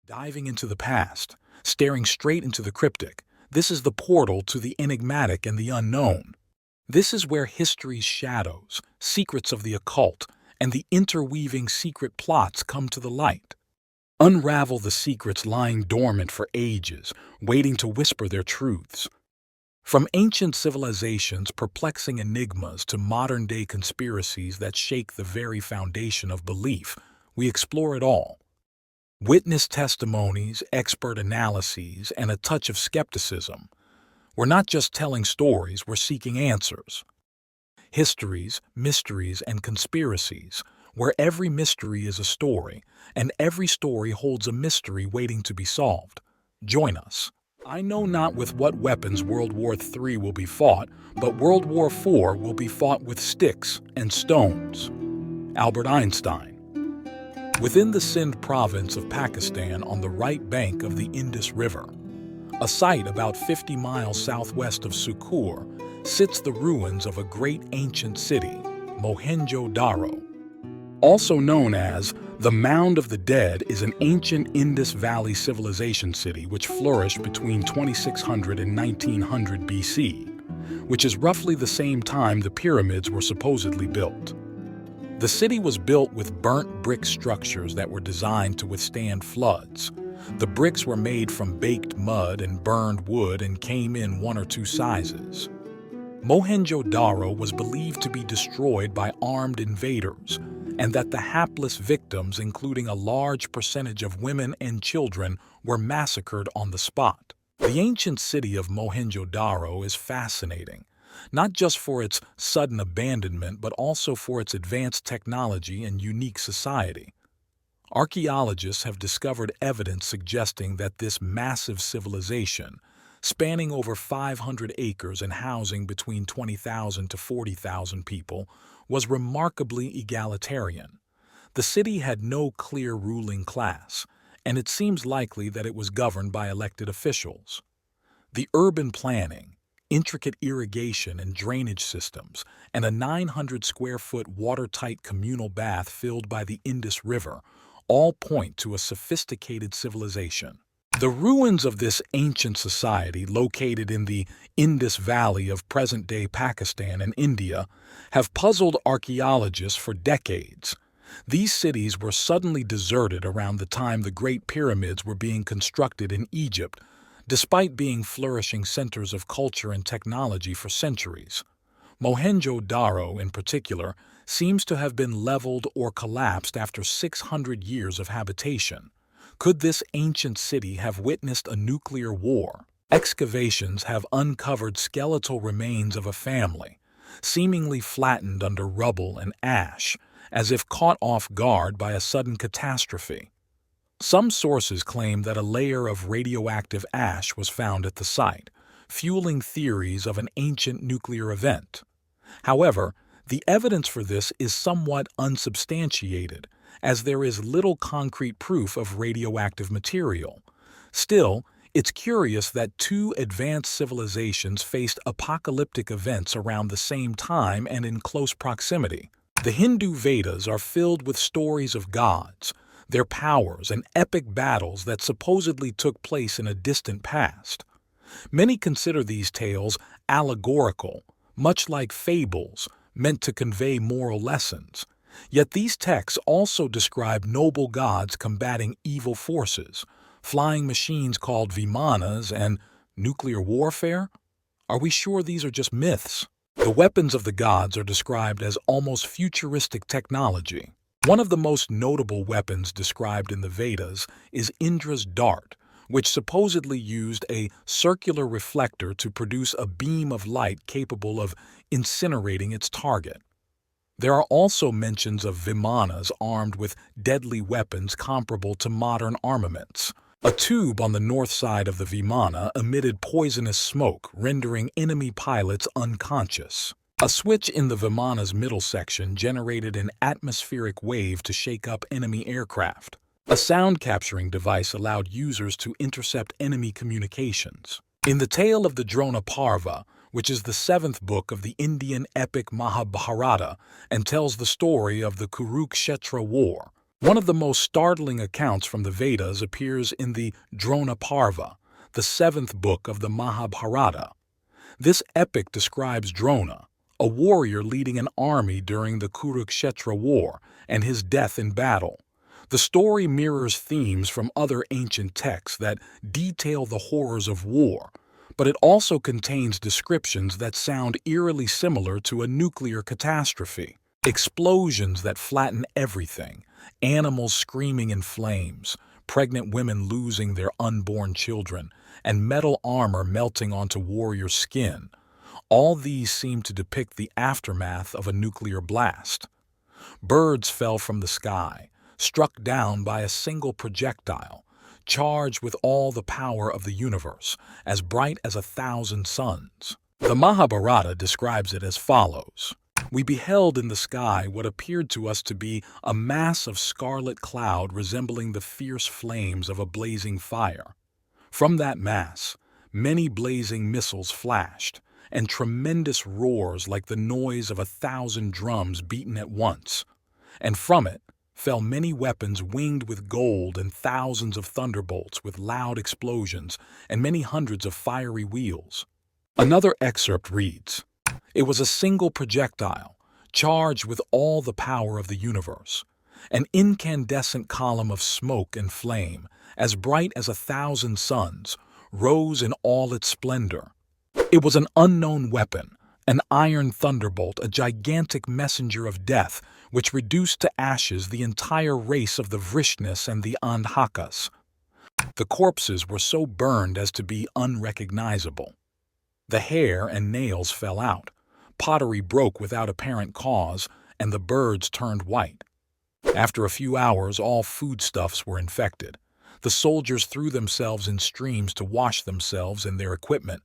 Diving into the past, staring straight into the cryptic, this is the portal to the enigmatic and the unknown. This is where history's shadows, secrets of the occult, and the interweaving secret plots come to the light. Unravel the secrets lying dormant for ages, waiting to whisper their truths. From ancient civilizations' perplexing enigmas to modern-day conspiracies that shake the very foundation of belief, we explore it all. Witness testimonies, expert analyses, and a touch of skepticism. We're not just telling stories, we're seeking answers. Histories, mysteries, and conspiracies, where every mystery is a story, and every story holds a mystery waiting to be solved. Join us. I know not with what weapons World War III will be fought, but World War IV will be fought with sticks and stones. Albert Einstein. Within the Sindh province of Pakistan on the right bank of the Indus River, a site about 50 miles southwest of Sukur, sits the ruins of a great ancient city, Mohenjo-Daro. Also known as the Mound of the Dead, is an ancient Indus Valley civilization city which flourished between 2600 and 1900 BC, which is roughly the same time the pyramids were supposedly built. The city was built with burnt brick structures that were designed to withstand floods. The bricks were made from baked mud and burned wood and came in one or two sizes. Mohenjo-Daro was believed to be destroyed by armed invaders, and that the hapless victims, including a large percentage of women and children, were massacred on the spot. The ancient city of Mohenjo-Daro is fascinating, not just for its sudden abandonment, but also for its advanced technology and unique society. Archaeologists have discovered evidence suggesting that this massive civilization, spanning over 500 acres and housing between 20,000 to 40,000 people, was remarkably egalitarian. The city had no clear ruling class, and it seems likely that it was governed by elected officials. The urban planning, intricate irrigation and drainage systems, and a 900-square-foot watertight communal bath filled by the Indus River all point to a sophisticated civilization. The ruins of this ancient society, located in the Indus Valley of present-day Pakistan and India, have puzzled archaeologists for decades. These cities were suddenly deserted around the time the Great Pyramids were being constructed in Egypt, despite being flourishing centers of culture and technology for centuries. Mohenjo-Daro, in particular, seems to have been leveled or collapsed after 600 years of habitation. Could this ancient city have witnessed a nuclear war? Excavations have uncovered skeletal remains of a family, seemingly flattened under rubble and ash, as if caught off guard by a sudden catastrophe. Some sources claim that a layer of radioactive ash was found at the site, fueling theories of an ancient nuclear event. However, the evidence for this is somewhat unsubstantiated, as there is little concrete proof of radioactive material. Still, it's curious that two advanced civilizations faced apocalyptic events around the same time and in close proximity. The Hindu Vedas are filled with stories of gods, their powers, and epic battles that supposedly took place in a distant past. Many consider these tales allegorical, much like fables, meant to convey moral lessons. Yet these texts also describe noble gods combating evil forces, flying machines called Vimanas, and nuclear warfare? Are we sure these are just myths? The weapons of the gods are described as almost futuristic technology. One of the most notable weapons described in the Vedas is Indra's dart, which supposedly used a circular reflector to produce a beam of light capable of incinerating its target. There are also mentions of Vimanas armed with deadly weapons comparable to modern armaments. A tube on the north side of the Vimana emitted poisonous smoke, rendering enemy pilots unconscious. A switch in the Vimana's middle section generated an atmospheric wave to shake up enemy aircraft. A sound-capturing device allowed users to intercept enemy communications. In the tale of the Drona Parva, which is the seventh book of the Indian epic Mahabharata and tells the story of the Kurukshetra War, One of the most startling accounts from the Vedas appears in the Drona Parva, the seventh book of the Mahabharata. This epic describes Drona, a warrior leading an army during the Kurukshetra war, and his death in battle. The story mirrors themes from other ancient texts that detail the horrors of war, but it also contains descriptions that sound eerily similar to a nuclear catastrophe. Explosions that flatten everything, animals screaming in flames, pregnant women losing their unborn children, and metal armor melting onto warrior skin. All these seem to depict the aftermath of a nuclear blast. Birds fell from the sky, struck down by a single projectile, charged with all the power of the universe, as bright as 1,000 suns. The Mahabharata describes it as follows. We beheld in the sky what appeared to us to be a mass of scarlet cloud resembling the fierce flames of a blazing fire. From that mass, many blazing missiles flashed, and tremendous roars like the noise of 1,000 drums beaten at once. And from it fell many weapons winged with gold and thousands of thunderbolts with loud explosions and many hundreds of fiery wheels. Another excerpt reads, "It was a single projectile, charged with all the power of the universe. An incandescent column of smoke and flame, as bright as 1,000 suns, rose in all its splendor. It was an unknown weapon, an iron thunderbolt, a gigantic messenger of death, which reduced to ashes the entire race of the Vrishnis and the Andhakas. The corpses were so burned as to be unrecognizable. The hair and nails fell out, pottery broke without apparent cause, and the birds turned white. After a few hours, all foodstuffs were infected. The soldiers threw themselves in streams to wash themselves and their equipment.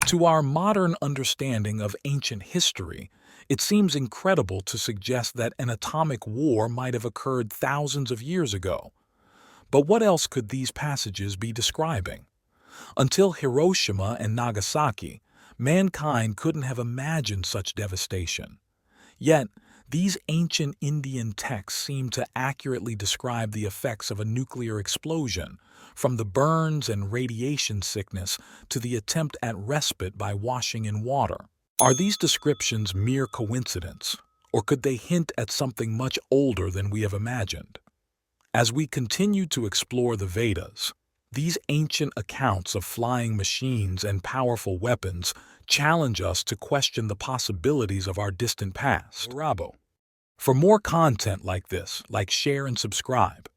To our modern understanding of ancient history, it seems incredible to suggest that an atomic war might have occurred thousands of years ago. But what else could these passages be describing? Until Hiroshima and Nagasaki, mankind couldn't have imagined such devastation. Yet, these ancient Indian texts seem to accurately describe the effects of a nuclear explosion, from the burns and radiation sickness to the attempt at respite by washing in water. Are these descriptions mere coincidence, or could they hint at something much older than we have imagined? As we continue to explore the Vedas, these ancient accounts of flying machines and powerful weapons challenge us to question the possibilities of our distant past. For more content like this, share and subscribe.